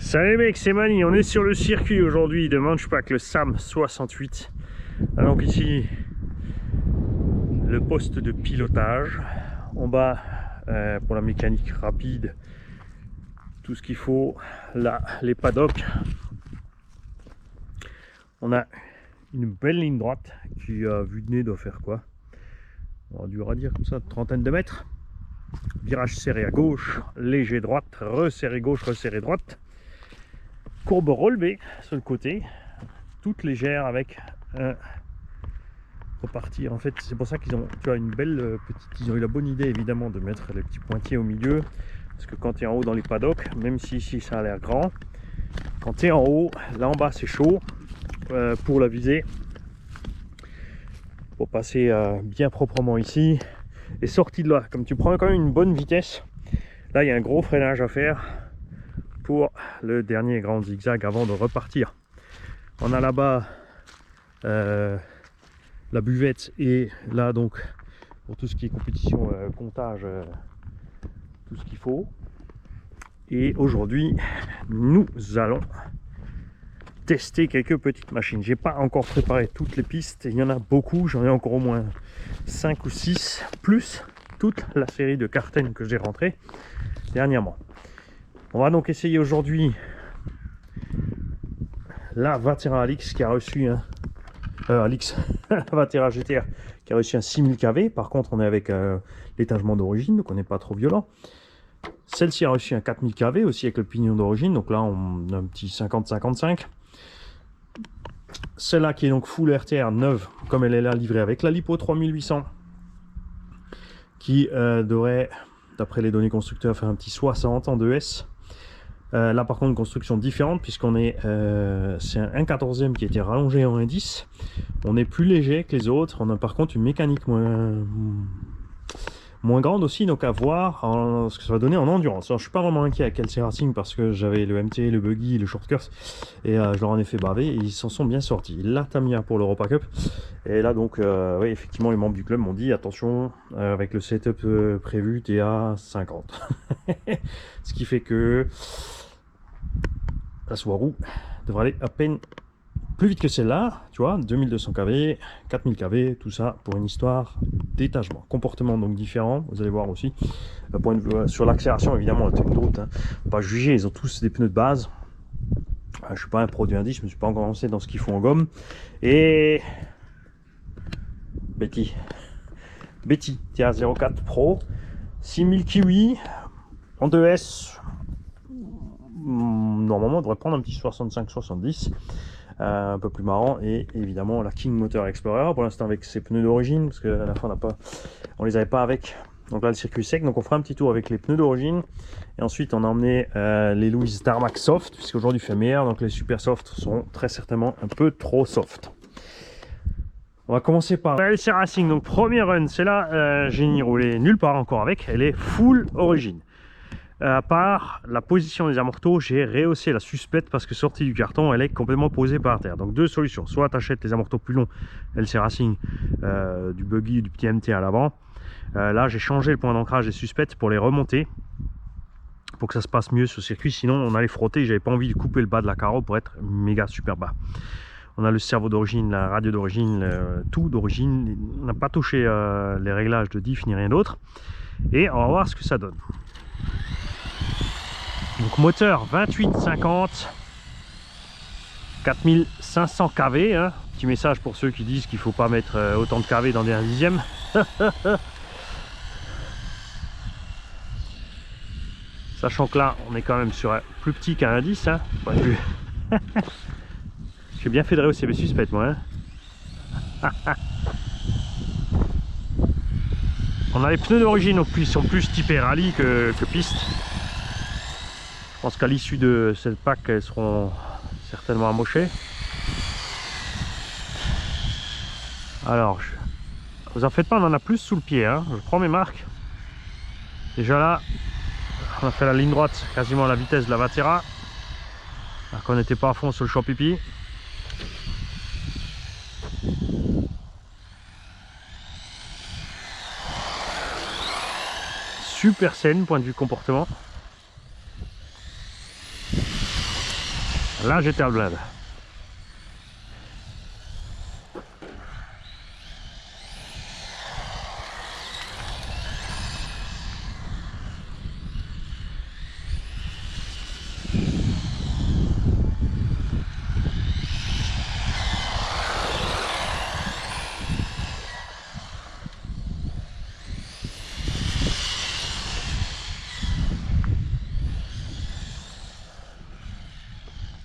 Salut mec, c'est Mani, on est sur le circuit aujourd'hui de Manchpack, le SAM 68. Donc ici, le poste de pilotage. En bas, pour la mécanique rapide, tout ce qu'il faut. Là, les paddocks. On a une belle ligne droite qui, vue de nez, doit faire quoi? On a dû dire comme ça, une trentaine de mètres. Virage serré à gauche, léger droite, resserré gauche, resserré droite. Courbe relevée sur le côté, toute légère avec repartir. En fait, c'est pour ça qu'ils ont, tu as une belle petite. Ils ont eu la bonne idée évidemment de mettre les petits pointiers au milieu, parce que quand tu es en haut dans les paddocks, même si ici ça a l'air grand, quand tu es en haut, là en bas c'est chaud pour la visée, pour passer bien proprement ici. Et sorti de là, comme tu prends quand même une bonne vitesse, là il y a un gros freinage à faire pour le dernier grand zigzag avant de repartir. On a là-bas la buvette, et là donc pour tout ce qui est compétition, comptage, tout ce qu'il faut. Et aujourd'hui nous allons tester quelques petites machines. J'ai pas encore préparé toutes les pistes, il y en a beaucoup, j'en ai encore au moins 5 ou 6, plus toute la série de Karten que j'ai rentré dernièrement. On va donc essayer aujourd'hui la Vatera Alix qui a reçu un Vatera GTR qui a reçu un 6000 kV. Par contre, on est avec l'étagement d'origine, donc on n'est pas trop violent. Celle-ci a reçu un 4000 kV aussi avec le pignon d'origine, donc là on a un petit 50-55. Celle-là qui est donc full RTR neuve, comme elle est là livrée avec la Lipo 3800, qui devrait, d'après les données constructeurs, faire un petit 60 en 2S. Là par contre, une construction différente, puisqu'on est c'est un 1/14e qui a été rallongé en 1/10. On est plus léger que les autres. On a par contre une mécanique moins grande aussi, donc à voir ce que ça va donner en endurance. Alors je suis pas vraiment inquiet avec LC Racing, parce que j'avais le MT, le buggy, le short course, et je leur en ai fait baver et ils s'en sont bien sortis. La Tamiya pour l'Europa Cup, et là donc oui, effectivement les membres du club m'ont dit attention, avec le setup prévu t'es à 50. Ce qui fait que la Subaru devrait aller à peine plus vite que celle-là, tu vois, 2200 kV, 4000 kV, tout ça pour une histoire d'étagement. Comportement donc différent, vous allez voir aussi. Point de vue, sur l'accélération, évidemment, on a une d'autres, hein. Pas juger, ils ont tous des pneus de base. Je suis pas un pro du indice, je me suis pas encore lancé dans ce qu'ils font en gomme. Et Betty TR04 Pro, 6000 Kiwi en 2S. Normalement, on devrait prendre un petit 65-70. Un peu plus marrant. Et évidemment la King Motor Explorer pour l'instant avec ses pneus d'origine, parce que à la fin on les avait pas avec, donc là le circuit sec, donc on fera un petit tour avec les pneus d'origine. Et ensuite on a emmené les Louis Tarmac Soft, puisqu'aujourd'hui il fait meilleur, donc les super soft sont très certainement un peu trop soft. On va commencer par LC Racing, donc premier run, c'est là, j'ai ni roulé nulle part encore avec, elle est full origine. À part la position des amortos, j'ai rehaussé la suspette parce que sortie du carton, elle est complètement posée par terre. Donc deux solutions, soit tu achètes les amortos plus longs LC Racing, du buggy, du petit MT à l'avant. Là j'ai changé le point d'ancrage des suspettes pour les remonter, pour que ça se passe mieux sur le circuit, sinon on allait frotter, j'avais pas envie de couper le bas de la carreau pour être méga super bas. On a le servo d'origine, la radio d'origine, tout d'origine, on n'a pas touché les réglages de diff ni rien d'autre. Et on va voir ce que ça donne. Donc moteur 2850, 4500 kV, hein. Petit message pour ceux qui disent qu'il ne faut pas mettre autant de kV dans des 1/10. Sachant que là on est quand même sur un plus petit qu'un indice, hein. J'ai bien fait de rehausser mes suspects moi, hein. On a les pneus d'origine, donc ils sont plus typés rallye que piste. Je pense qu'à l'issue de cette pack, elles seront certainement amochées. Alors, vous en faites pas, on en a plus sous le pied, hein. Je prends mes marques. Déjà là, on a fait la ligne droite quasiment à la vitesse de la Vatera, alors qu'on n'était pas à fond sur le champ pipi. Super saine, point de vue comportement. Là j'étais à le bled.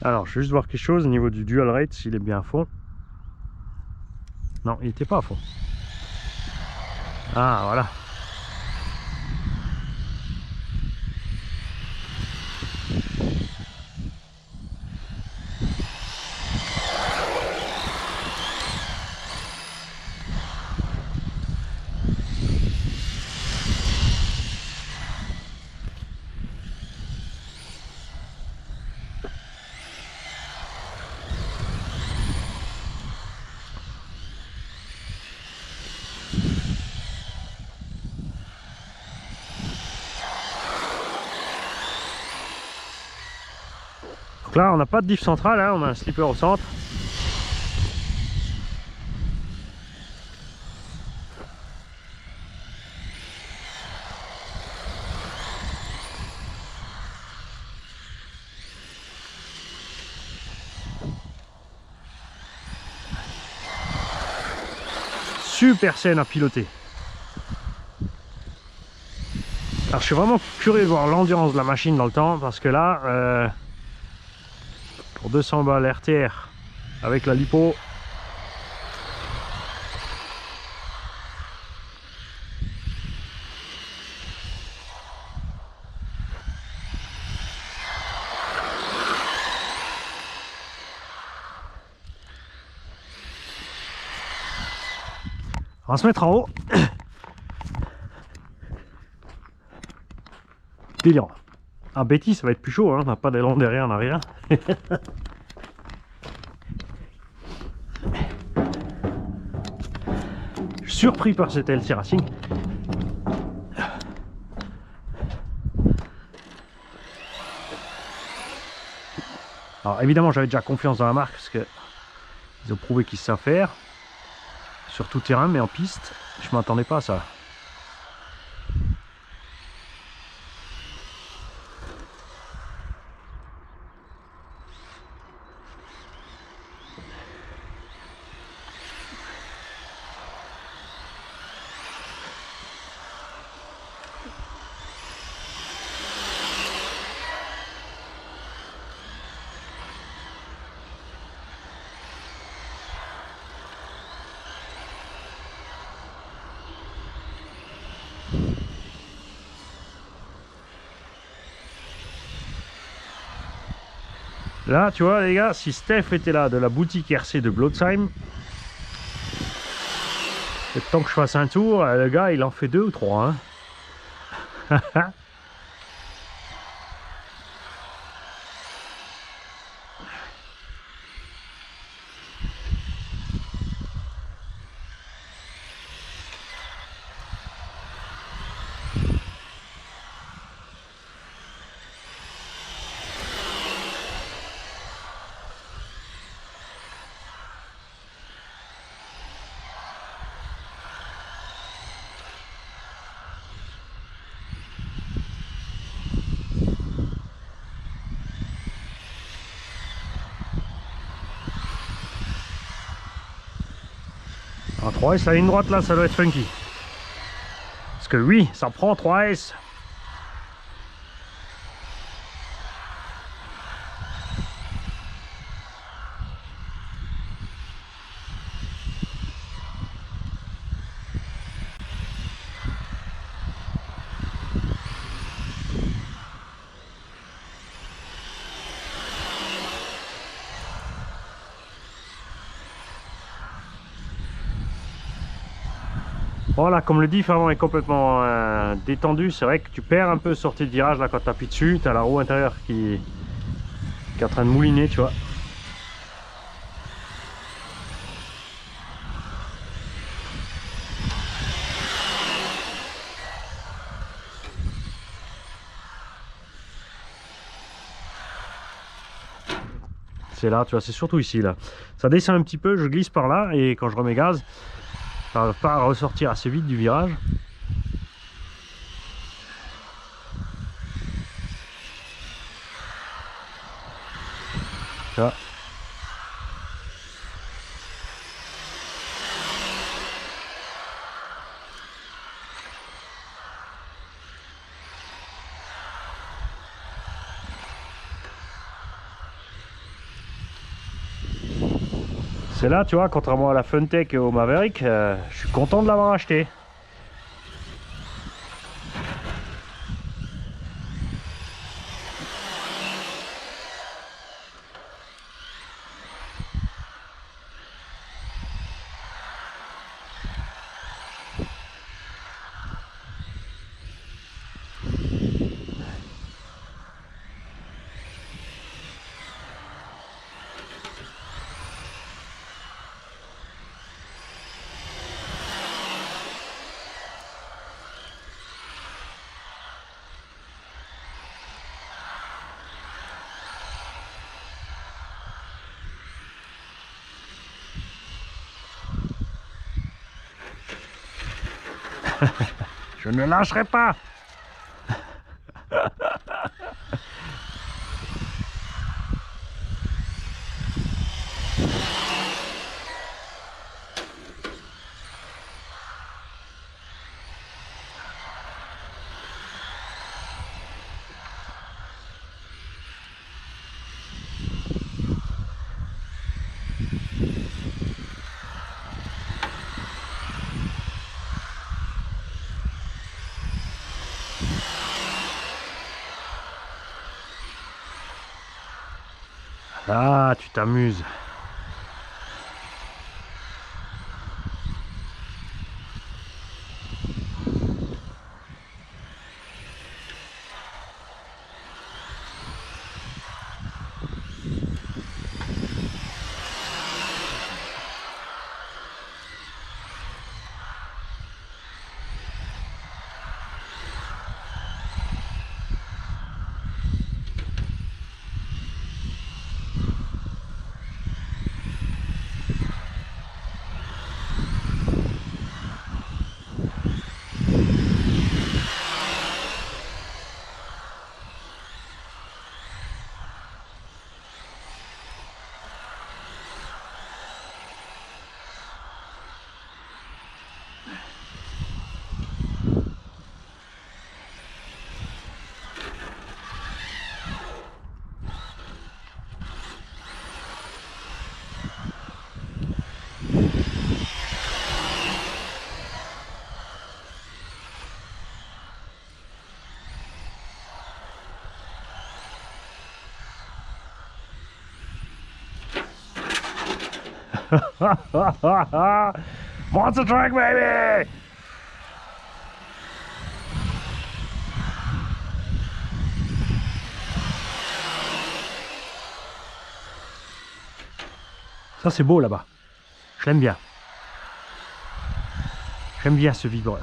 Alors, je vais juste voir quelque chose au niveau du dual rate, s'il est bien à fond. Non, il n'était pas à fond. Ah, voilà. Donc là, on n'a pas de diff central, hein, on a un slipper au centre. Super scène à piloter. Alors je suis vraiment curieux de voir l'endurance de la machine dans le temps, parce que là, pour 200 balles RTR avec la lipo, on va se mettre en haut. Délirant. Ah, Betty, ça va être plus chaud, hein, on n'a pas d'élan derrière en arrière. Je suis surpris par cette LC Racing. Alors évidemment, j'avais déjà confiance dans la marque parce que ils ont prouvé qu'ils savent faire sur tout terrain, mais en piste, je m'attendais pas à ça. Là, tu vois les gars, si Steph était là de la boutique RC de Blotzheim, le temps que je fasse un tour, le gars il en fait 2 ou 3. Hein. En 3S, la ligne droite là, ça doit être funky. Parce que oui, ça prend 3S. Voilà, comme le diff avant est complètement détendu, c'est vrai que tu perds un peu sortie de virage là quand tu appuies dessus, tu as la roue intérieure qui est en train de mouliner, tu vois. C'est là, tu vois, c'est surtout ici, là. Ça descend un petit peu, je glisse par là, et quand je remets gaz, ça va pas ressortir assez vite du virage. Tu vois. C'est là, tu vois, contrairement à la Funtech et au Maverick, je suis content de l'avoir acheté. Je ne lâcherai pas. Ah, tu t'amuses. Monster truck, baby! Ça c'est beau là-bas. Je l'aime bien. J'aime bien ce vibreur.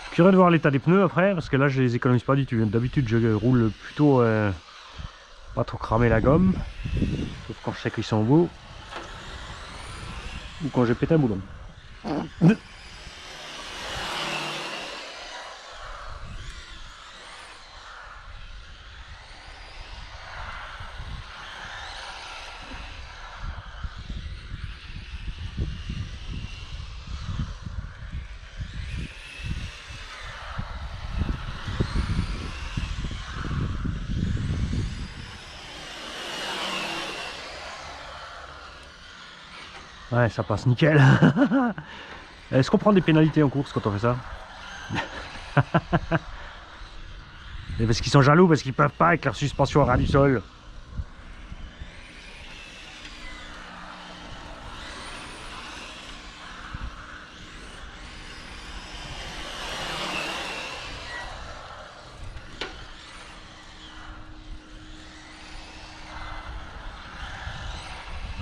Je suis curieux de voir l'état des pneus après, parce que là je les économise pas du tout. D'habitude je roule plutôt pas trop cramer la gomme, sauf quand je sais qu'ils sont au bout, ou quand j'ai pété un boulon. Ouais, ça passe nickel. Est-ce qu'on prend des pénalités en course quand on fait ça? Et parce qu'ils sont jaloux, parce qu'ils peuvent pas avec leur suspension au ras du sol.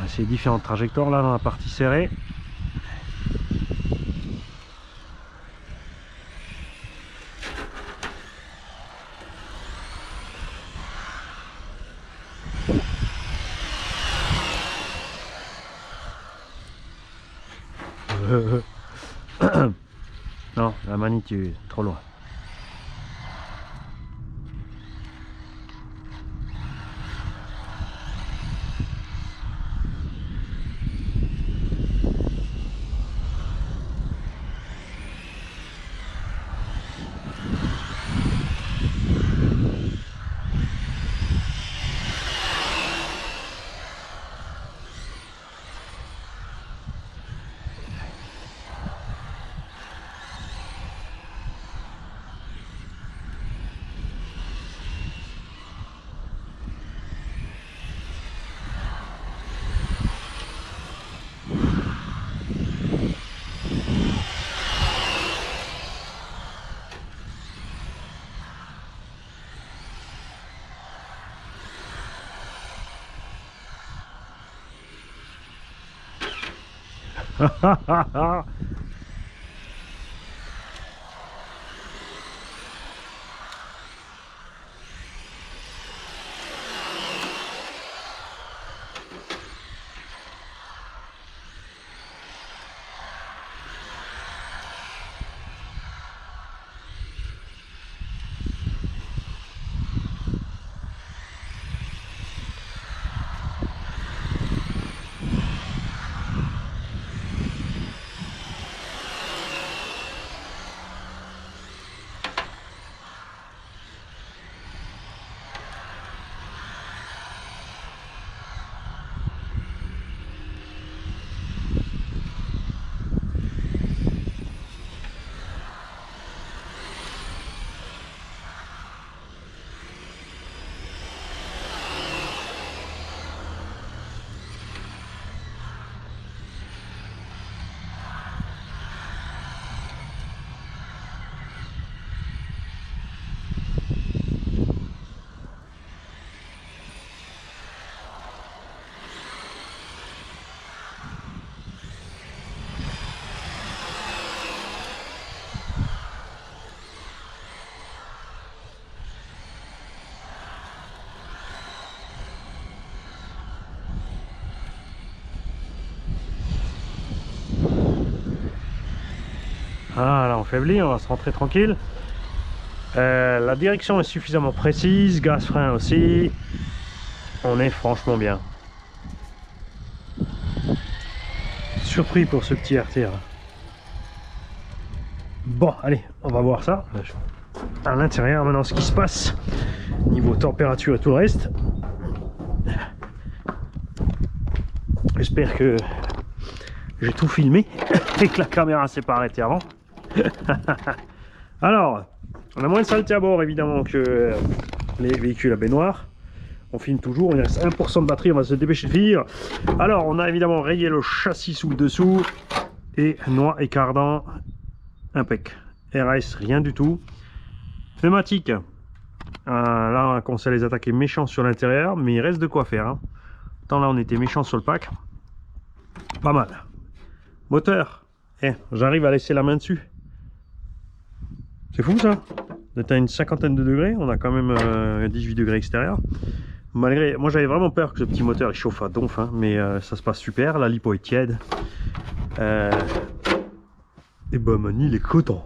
On va essayer différentes trajectoires là dans la partie serrée. Non, la magnitude, trop loin. Ah là on faiblit, on va se rentrer tranquille. La direction est suffisamment précise, gaz frein aussi. On est franchement bien. Surpris pour ce petit RT. Bon allez, on va voir ça. À l'intérieur maintenant ce qui se passe. Niveau température et tout le reste. J'espère que j'ai tout filmé et que la caméra s'est pas arrêtée avant. Alors, on a moins de saleté à bord évidemment que les véhicules à baignoire. On filme toujours, il reste 1% de batterie, on va se dépêcher de finir. Alors, on a évidemment rayé le châssis sous le dessous et noix et cardan impec. RS, rien du tout. Pneumatique. Là, on commence à les attaquer méchants sur l'intérieur, mais il reste de quoi faire. Hein. Tant là, on était méchants sur le pack. Pas mal. Moteur. J'arrive à laisser la main dessus. C'est fou ça. On est à une cinquantaine de degrés, on a quand même 18 degrés extérieur. Malgré, moi j'avais vraiment peur que ce petit moteur il chauffe à donf, hein, mais ça se passe super. La lipo est tiède. Et bah Mani il est content.